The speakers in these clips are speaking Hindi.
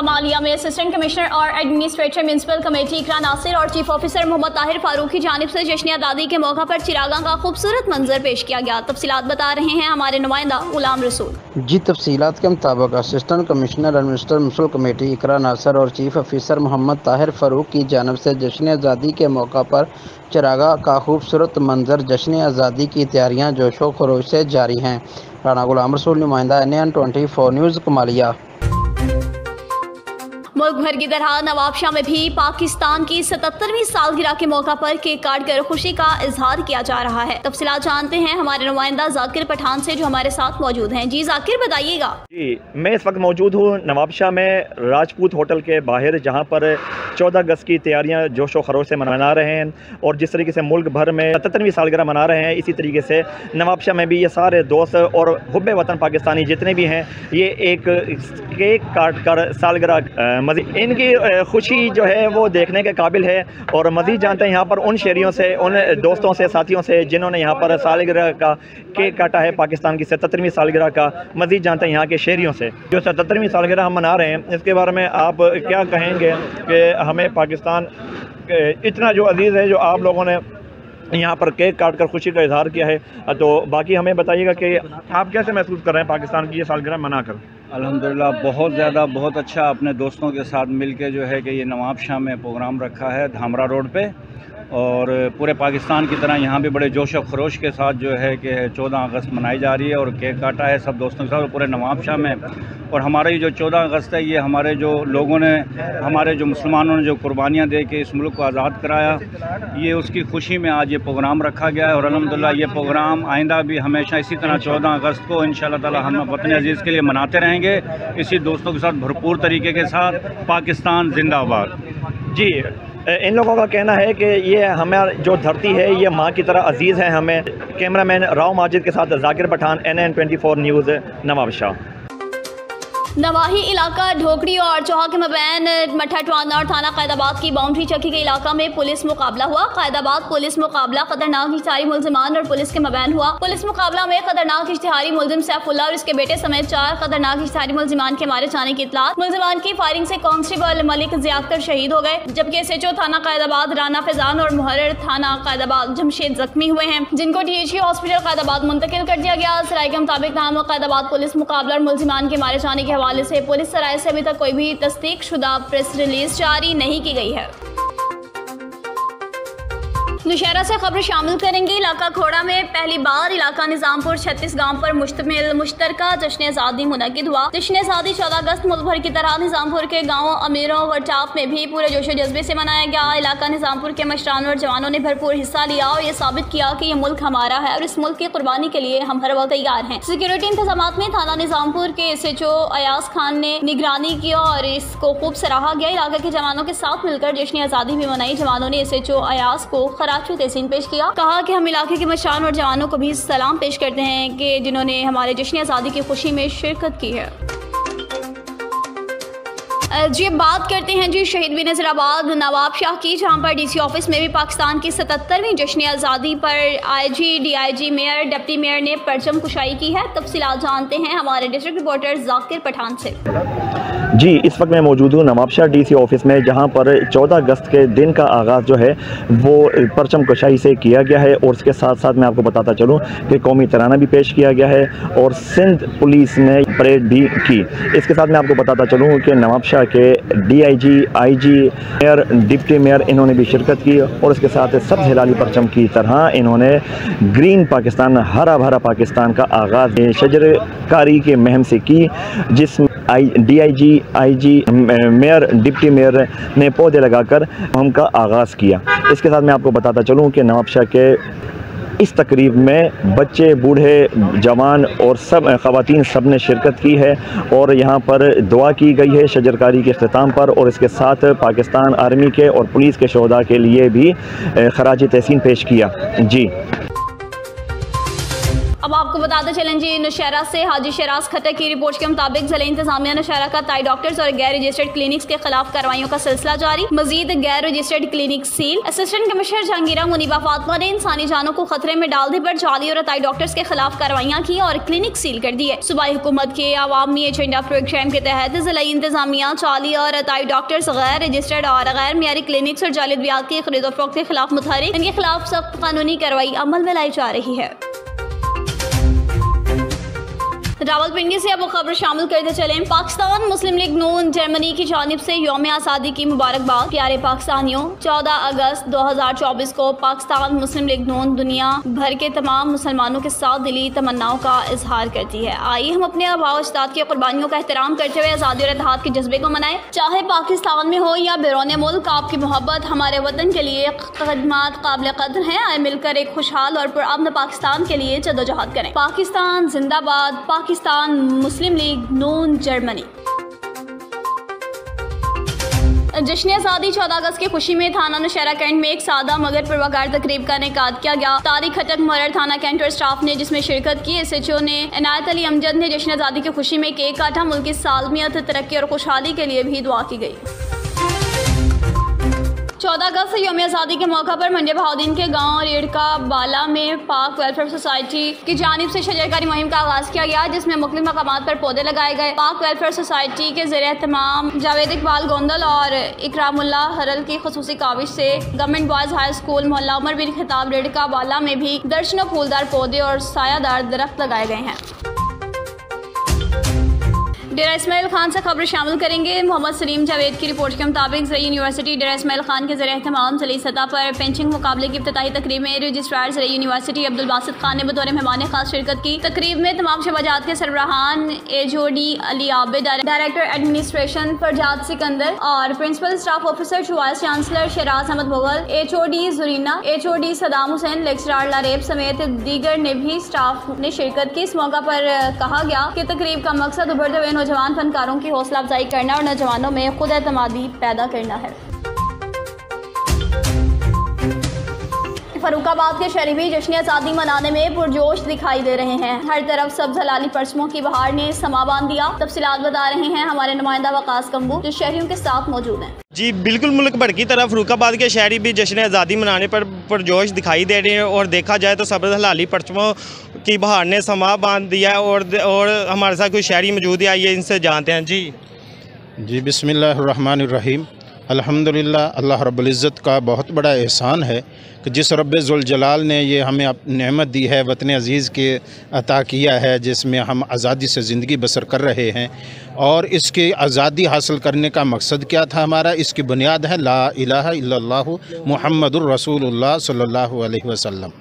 कमालिया में असिस्टेंट कमिश्नर और administrator municipal committee Iqra Nasir और चीफ ऑफिसर मोहम्मद ताहिर फारूक की जानिब से जश्न आज़ादी के मौका पर चिरागां का खूबसूरत मंजर पेश किया गया। तफसीलात बता रहे हैं हमारे नुमाइंदा गुलाम रसूल। जी, तफसीलात के मुताबिक assistant commissioner administrator municipal committee Iqra Nasir और चीफ ऑफिसर मोहम्मद ताहिर फारूक की जानिब से जश्न आज़ादी के मौका पर चिरागां का खूबसूरत मंजर जश्न आज़ादी की तैयारियाँ जोशो खरोश से जारी हैं। राना गुलाम रसूल, नुमाइंदा NN24 न्यूज़ कमालिया। मुल्क भर की तरह नवाबशाह में भी पाकिस्तान की 77वीं सालगिरह के मौका पर केक काट कर खुशी का इजहार किया जा रहा है। तफसीलात जानते हैं हमारे नुमाइंदा जाकिर पठान से, जो हमारे साथ मौजूद हैं। जी जाकिर, बताइएगा। जी, मैं इस वक्त मौजूद हूँ नवाबशाह में राजपूत होटल के बाहर, जहाँ पर 14 अगस्त की तैयारियाँ जोशो खरोश से मना रहे हैं और जिस तरीके से मुल्क भर में 77वीं सालगिरह मना रहे हैं, इसी तरीके से नवाबशाह में भी ये सारे दोस्त और हुब्बे वतन पाकिस्तानी जितने भी हैं, ये एक केक काट कर सालगिरह मज़ीद इनकी खुशी जो है वो देखने के काबिल है। और मज़ीद जानते हैं यहाँ पर उन शहरियों से, उन दोस्तों से, साथियों से जिन्होंने यहाँ पर सालगिरह का केक काटा है, पाकिस्तान की 77वीं सालगिरह का। मज़ीद जानते हैं यहाँ के शहरियों से जो 77वीं सालगिरह हम मना रहे हैं, इसके बारे में आप क्या कहेंगे कि हमें पाकिस्तान इतना जो अजीज़ है, जो आप लोगों ने यहाँ पर केक काट कर खुशी का इजहार किया है। तो बाकी हमें बताइएगा कि आप कैसे महसूस कर रहे हैं पाकिस्तान की ये सालगिरह मनाकर? अल्हम्दुलिल्लाह बहुत ज़्यादा, बहुत अच्छा। अपने दोस्तों के साथ मिलके जो है कि ये नवाबशाह में प्रोग्राम रखा है धामरा रोड पे, और पूरे पाकिस्तान की तरह यहाँ भी बड़े जोश और खरोश के साथ जो है कि 14 अगस्त मनाई जा रही है और केक काटा है सब दोस्तों के साथ पूरे नवाबशाह में। और हमारा ये जो 14 अगस्त है, ये हमारे जो लोगों ने, हमारे जो मुसलमानों ने जो कुर्बानियाँ दे के इस मुल्क को आज़ाद कराया, ये उसकी खुशी में आज ये प्रोग्राम रखा गया है। और अल्हम्दुलिल्लाह ये प्रोग्राम आइंदा भी हमेशा इसी तरह 14 अगस्त को इंशाअल्लाह ताला हम वतन अजीज़ के लिए मनाते रहेंगे, इसी दोस्तों के साथ भरपूर तरीके के साथ। पाकिस्तान जिंदाबाद। जी, इन लोगों का कहना है कि ये हमारी जो धरती है ये माँ की तरह अजीज़ है हमें। कैमरामैन राव माजिद के साथ जाकिर पठान, NN24 न्यूज़, नवाबशाह। नवाही इलाका ढोकड़ी और चौहा के मबैन मठा टवाना और थाना कैदाबाद की बाउंड्री चक्की के इलाका में पुलिस मुकाबला हुआ। कैदाबाद पुलिस मुकाबला खतरनाक इश्तिहारी मुलजिमान और पुलिस के मबैन हुआ। पुलिस मुकाबला में खतरनाक इश्तिहारी मुलजिम सैफुल्लाह और इसके बेटे समेत 4 खतरनाक इश्तिहारी मुलजिमान के मारे जाने की इत्तला। मुलजिमान की फायरिंग से कांस्टेबल मलिक ज़ियाअख्तर शहीद हो गए, जबकि SHO थाना कैदाबाद राना फैजान और मुहर्रिर थाना कैदाबाद जमशेद जख्मी हुए हैं, जिनको THE हॉस्पिटल कैदाबाद मुंतकिल कर दिया गया। सराय के मुताबिक नाम कैदाबाद पुलिस मुकाबला और मुलजिमान के मारे जाने के हवाले से पुलिस सराय से अभी तक कोई भी तस्दीक शुदा प्रेस रिलीज जारी नहीं की गई है। नौशहरा से खबर शामिल करेंगे। इलाका खोड़ा में पहली बार इलाका निजामपुर 36 गांव पर मुश्तमिल मुश्तरका जश्न आज़ादी मुनक्किद हुआ। जश्न आज़ादी 14 अगस्त मुल्क भर की तरह निजामपुर के गाँव अमीरों व टाप में भी पूरे जोशो जज्बे से मनाया गया। इलाका निजामपुर के मशरान और जवानों ने भरपूर हिस्सा लिया और ये साबित किया कि ये मुल्क हमारा है और इस मुल्क की कुर्बानी के लिए हम हर वक्त तैयार हैं। सिक्योरिटी इंतजाम में थाना निजामपुर के SHO अयाज खान ने निगरानी की और इसको खूब सराहा गया। इलाके के जवानों के साथ मिलकर जश्न आज़ादी भी मनाई। जवानों ने SHO अयाज को तहसीन पेश किया। कहा कि हम इलाके के मशान और जवानों को भी सलाम पेश करते हैं कि जिन्होंने हमारे जश्न आज़ादी की खुशी में शिरकत की है। जी, बात करते हैं जी शहीद भी नज़राबाद नवाबशाह की, जहां पर DC ऑफिस में भी पाकिस्तान की 77वीं जश्न आज़ादी पर IG, DIG, mayor, deputy mayor ने परचम कुशाई की है। तफसीलात जानते हैं हमारे डिस्ट्रिक्ट रिपोर्टर जाकिर पठान से। जी, इस वक्त मैं मौजूद हूँ नवाबशाह DC ऑफिस में, जहाँ पर 14 अगस्त के दिन का आगाज़ जो है वो परचम कुशाई से किया गया है। और इसके साथ साथ मैं आपको बताता चलूँ कि कौमी तराना भी पेश किया गया है और सिंध पुलिस ने परेड भी की। इसके साथ मैं आपको बताता चलूँ कि नवाबशाह के DIG, IG, mayor, deputy mayor इन्होंने भी शिरकत की और इसके साथ सब्ज़ हिलाली परचम की तरह इन्होंने ग्रीन पाकिस्तान, हरा भरा पाकिस्तान का आगाज़ शजरकारी के महम से की, जिसमें DIG, IG, mayor, deputy mayor ने पौधे लगाकर मुहिम का आगाज़ किया। इसके साथ मैं आपको बताता चलूँ कि नवाबशाह के इस तकरीब में बच्चे, बूढ़े, जवान और सब ख़वातीन सब ने शिरकत की है और यहाँ पर दुआ की गई है शजरकारी के इख्तिताम पर। और इसके साथ पाकिस्तान आर्मी के और पुलिस के शोहदा के लिए भी खराज तहसीन पेश किया। जी, अब आपको बताते चलें जी, नौशहरा से हाजी शराज खट्टर की रिपोर्ट के मुताबिक जिला इंतजामिया नौशहरा का ताई डॉक्टर्स और गैर रजिस्टर्ड क्लिनिक्स के खिलाफ कार्रवाइयों का सिलसिला जारी। मजीद गैर registered clinic seal. Assistant commissioner Jahangira Muniba Fatima ने इंसानी जानों को खतरे में डालने पर जाली और ताई डॉक्टर्स के खिलाफ कार्रवाइयाँ की और क्लिनिक सील कर दिए। सूबाई हुकूमत के अवामी एजेंडा प्रोग्राम के तहत जिला इंतजामिया जाली और ताई डॉक्टर्स, गैर रजिस्टर्ड और गैर मियारी क्लिनिक्स और जाली अद्वियात की खरीदो फरोख्त के खिलाफ मुतहरिक, इनके खिलाफ सख्त कानूनी कार्रवाई अमल में लाई जा रही है। रावलपिंडी से अब खबर शामिल करते चलें। पाकिस्तान मुस्लिम लीग नून जर्मनी की जानिब से यौम आज़ादी की मुबारकबाद। प्यारे पाकिस्तानियों, 14 अगस्त 2024 को पाकिस्तान मुस्लिम लीग नून दुनिया भर के तमाम मुसलमानों के साथ दिली तमन्नाओं का इजहार करती है। आइए हम अपने आबा व अजदाद की कुर्बानियों का एहतराम करते हुए आज़ादी और इत्तेहाद के जज्बे को मनाएं। चाहे पाकिस्तान में हो या बैरून मुल्क, आपकी मोहब्बत हमारे वतन के लिए खदमात काबिल कदर हैं। आए मिलकर एक खुशहाल और पुरअमन पाकिस्तान के लिए जद्दोजहद करें। पाकिस्तान जिंदाबाद। पाकिस्तान मुस्लिम लीग नून जर्मनी। जश्न आज़ादी 14 अगस्त की खुशी में थाना नौशहरा कैंट में एक सादा मगर पुरवागार तकरीब का इनेकाद किया गया। तारिक खटक मुहर्रर थाना कैंट और स्टाफ ने जिसमें शिरकत की। SHO ने इनायत अली अमजद ने जश्न आज़ादी की खुशी में केक काटा। मुल्क की सालमियत, तरक्की और खुशहाली के लिए भी दुआ की गई। 14 अगस्त यौम आज़ादी के मौका पर मंडे बहाउद्दीन के गांव रेड़का बाला में पाक वेलफेयर सोसाइटी की जानिब से शजरकारी मुहिम का आगाज़ किया गया, जिसमें मुख्तलिफ मकामात पर पौधे लगाए गए। पाक वेलफेयर सोसाइटी के ज़रिए एहतमाम जावेद इकबाल गोंदल और इकरामुल्ला हरल की खुसूसी काविश से गवर्नमेंट बॉयज़ हाई स्कूल मोहल्ला उमर बिन खिताब रेड़का बाला में भी दर्जनों फूलदार पौधे और सायादार दरख्त लगाए गए हैं। डेरा इस्माइल खान से खबर शामिल करेंगे। मोहम्मद सलीम जावेद की रिपोर्ट के मुताबिक ज़रिए यूनिवर्सिटी डेरा इस्माइल खान के ज़रिए एहतमाम ज़िली सतह पर पेंचिंग मुकाबले की इफ्तिताही तकरीब में रजिस्ट्रार ज़रिए यूनिवर्सिटी अब्दुल बासित खान ने बतौर मेहमान खास शिरकत की। तकरीब में तमाम शबाजात के सरबराहान HOD Ali Abid, director administration Farzad Sikandar और principal staff officer vice chancellor Sharaz Ahmad Mughal, HOD Zurina, HOD Saddam Hussain, lecturer Lareb समेत दीगर ने भी स्टाफ ने शिरकत की। इस मौका पर कहा गया कि तकरीब का मकसद उभरते हुए नौजवान फनकारों की हौसला अफजाई करना और नौजवानों में खुद एतमादी पैदा करना है। फरुखाबाद के शहरी भी जश्न आज़ादी मनाने में पुरजोश दिखाई दे रहे हैं। हर तरफ सब्ज़ हलाली परचमों की बहार ने समा बांध दिया। तफसीलात बता रहे हैं हमारे नुमाइंदा वकास कंबू, जो शहरियों के साथ मौजूद हैं। जी बिल्कुल, मुल्क भर की तरफ फरुखाबाद के शहरी भी जश्न आज़ादी मनाने पर पुरजोश दिखाई दे रहे हैं और देखा जाए तो सब्ज़ हलाली परचमों की बहार ने समा बांध दिया है। और हमारे साथ कोई शहरी मौजूद है, आइए इनसे जानते हैं। जी बिस्मिल्लाहिर्रहमानिर्रहीम। अल्हम्दुलिल्लाह, अल्लाह रब्बुल इज़्ज़त का बहुत बड़ा एहसान है कि जिस रब्बे ज़ुल जलाल ने ये हमें नेमत दी है, वतन अज़ीज़ के अता किया है, जिसमें हम आज़ादी से ज़िंदगी बसर कर रहे हैं। और इसकी आज़ादी हासिल करने का मकसद क्या था हमारा? इसकी बुनियाद है ला इलाहा इल्लल्लाहु मुहम्मदुर रसूलुल्लाह सल्लल्लाहु अलैहि वसल्लम।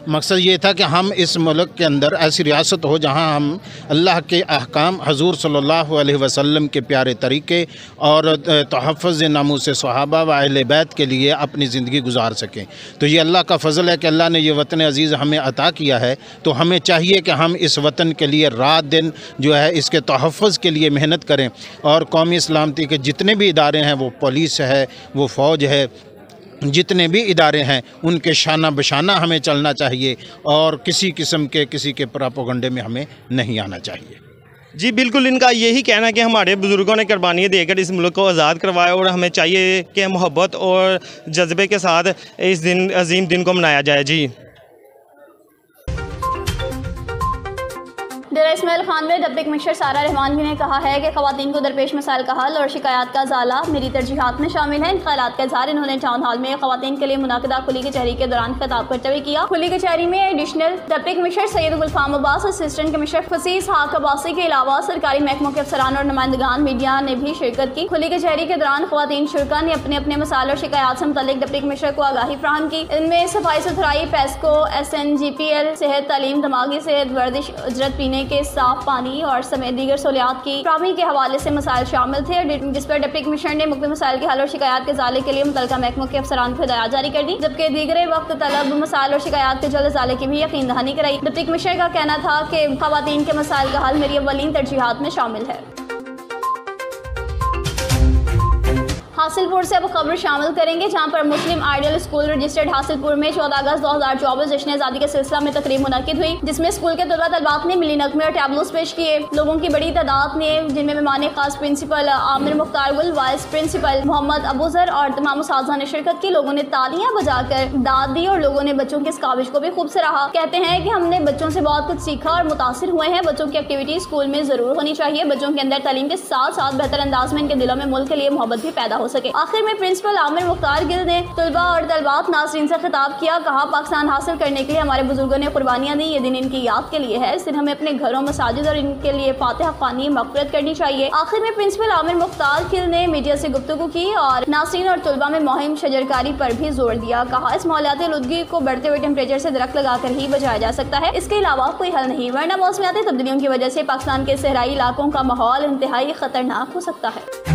मकसद ये था कि हम इस मुल्क के अंदर ऐसी रियासत हो जहाँ हम अल्लाह के अहकाम, हजूर सल्लल्लाहु अलैहि वसल्लम के प्यारे तरीके और तहफ़्फ़ुज़ नामूस सहाबा व अहले बैत के लिए अपनी ज़िंदगी गुजार सकें। तो ये अल्लाह का फ़ज़ल है कि अल्लाह ने ये वतन अज़ीज़ हमें अता किया है। तो हमें चाहिए कि हम इस वतन के लिए रात दिन जो है इसके तहफ़्फ़ुज़ के लिए मेहनत करें। और कौमी सलामती के जितने भी इदारे हैं, वो पुलिस है, वो फ़ौज है, जितने भी इदारे हैं, उनके शाना बशाना हमें चलना चाहिए और किसी किस्म के किसी के प्रोपेगेंडे में हमें नहीं आना चाहिए। जी बिल्कुल, इनका यही कहना है कि हमारे बुज़ुर्गों ने कुर्बानियाँ देकर इस मुल्क को आज़ाद करवाया और हमें चाहिए कि मोहब्बत और जज्बे के साथ इस दिन अजीम दिन को मनाया जाए। जी डेरा इस्माइल खान में डिप्टी कमिश्नर सारा रहमान ने कहा है कि ख़वातीन को दरपेश मसाइल का हल और शिकायत का ज़ाला मेरी तरजीहात में शामिल है। इन ख्यालात का इज़हार इन्होंने टाउन हॉल में ख़वातीन के लिए मुनाकिदा खुली कचहरी के दौरान खिताब करते हुए किया। खुली कचहरी में एडिशनल डिप्टी कमिश्नर सैयद गुलफाम अब्बास, असिस्टेंट कमिश्नर फसीस हाक अब्बासी के अलावा सरकारी महकमों के अफसरान और नुमाइंदगान मीडिया ने भी शिरकत की। खुली कचहरी के दौरान ख़वातीन शुरा ने अपने अपने मसाइल और शिकायत से मुतल्लिक डिप्टी कमिश्नर को आगाही फ्राहम की। इनमें सफाई सुथराई, पेस्को, SNGPL, सेहत, तालीम, दिमागी सेहत, वर्जिश, उजरत, पीने के साफ पानी और समेत दीगर सहूलियात की फ्राहमी के हवाले से मसाइल शामिल थे, जिस पर डिप्टी कमिश्नर ने मुख्तलिफ मसाइल के हल और शिकायत के ज़ाले के लिए मुतल्लिका महकमों के अफसरान को हिदायत जारी कर दी, जबकि दीगर वक्त तलब मसाइल और शिकायत के जल्द ज़ाले की भी यकीन दहानी कराई। डिप्टी कमिश्नर का कहना था कि ख़वातीन के मसाइल का हल मेरी अव्वलीन तरजीहात में शामिल है। हासिलपुर से अब खबर शामिल करेंगे, जहां पर मुस्लिम आइडियल स्कूल रजिस्टर्ड हासिलपुर में 14 अगस्त 2024 जश्न आज़ादी के सिलसिला में तकरीब मुनक्किद हुई, जिसमें स्कूल के तलबा तलबात ने मिली नगमे और टैबलोस पेश किए। लोगों की बड़ी तादाद ने, जिनमें मेहमान खास प्रिंसिपल आमिर मुख्तार गुल, वाइस प्रिंसिपल मोहम्मद अबूजर और तमाम उस्ताज़ा ने शिरकत की। लोगों ने तालियां बजाकर दाद दी और लोगों ने बच्चों की इस काविश को भी खूब सराहा। कहते हैं कि हमने बच्चों से बहुत कुछ सीखा और मुतासिर हुए हैं। बच्चों की एक्टिविटी स्कूल में जरूर होनी चाहिए। बच्चों के अंदर तालीम के साथ साथ बेहतर अंदाज में इनके दिलों में मुल्क के लिए मोहब्बत भी पैदा हो सके। आखिर में प्रिंसिपल आमिर मुख्तार गिल ने तलबा और तलबात नाज़रीन से खिताब किया। कहा, पाकिस्तान हासिल करने के लिए हमारे बुजुर्गों ने कुर्बानियाँ दी। ये दिन इनकी याद के लिए है। इस दिन हमें अपने घरों, मसाजिद और इनके लिए फातिहा ख्वानी मग़फ़िरत करनी चाहिए। आखिर में प्रिंसिपल आमिर मुख्तार गिल ने मीडिया से गुफ्तगू की और नाज़रीन और तलबा में मुहिम शजरकारी पर भी जोर दिया। कहा, इस माहौलियाती आलूदगी को बढ़ते हुए टेम्परेचर से दरख्त लगाकर ही बचाया जा सकता है, इसके अलावा कोई हल नहीं, वरना मौसमियाती तब्दीलियों की वजह से पाकिस्तान के सहराई इलाकों का माहौल इंतहाई खतरनाक हो सकता है।